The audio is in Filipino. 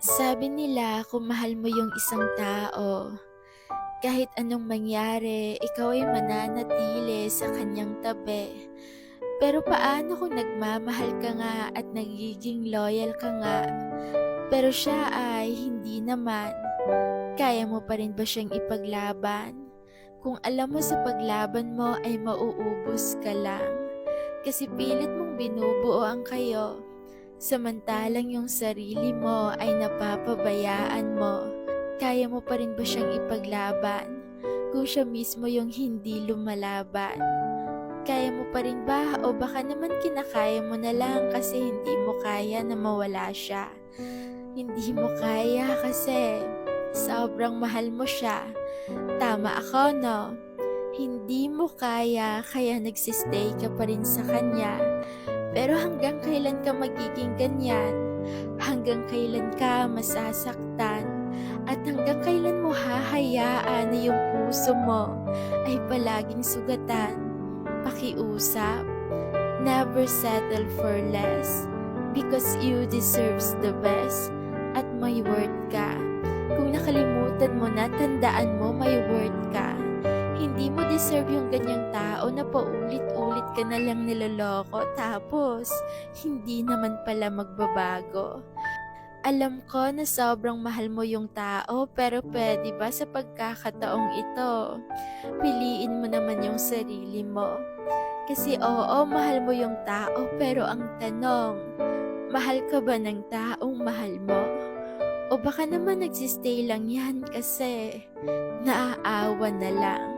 Sabi nila kung mahal mo yung isang tao, kahit anong mangyari, ikaw ay mananatili sa kanyang tabi. Pero paano kung nagmamahal ka nga at nagiging loyal ka nga, pero siya ay hindi naman? Kaya mo pa rin ba siyang ipaglaban? Kung alam mo sa paglaban mo ay mauubos ka lang, kasi pilit mong binubuo ang kayo, samantalang yung sarili mo ay napapabayaan mo. Kaya mo pa rin ba siyang ipaglaban kung siya mismo yung hindi lumalaban? Kaya mo pa rin ba o baka naman kinakaya mo na lang kasi hindi mo kaya na mawala siya? Hindi mo kaya kasi sobrang mahal mo siya. Tama ako, no? Hindi mo kaya kaya nagsistay ka pa rin sa kanya. Pero hanggang kailan ka magiging ganyan? Hanggang kailan ka masasaktan? At hanggang kailan mo hahayaan na yung puso mo ay palaging sugatan? Pakiusap, never settle for less because you deserves the best at may worth ka. Kung nakalimutan mo na, tandaan mo may worth ka. Hindi mo deserve yung ganyang tao na paulit-ulit ka na lang niloloko tapos hindi naman pala magbabago. Alam ko na sobrang mahal mo yung tao pero pwede ba sa pagkakataong ito, piliin mo naman yung sarili mo. Kasi oo, mahal mo yung tao pero ang tanong, mahal ka ba ng taong mahal mo? O baka naman nagsistay lang yan kasi naaawa na lang.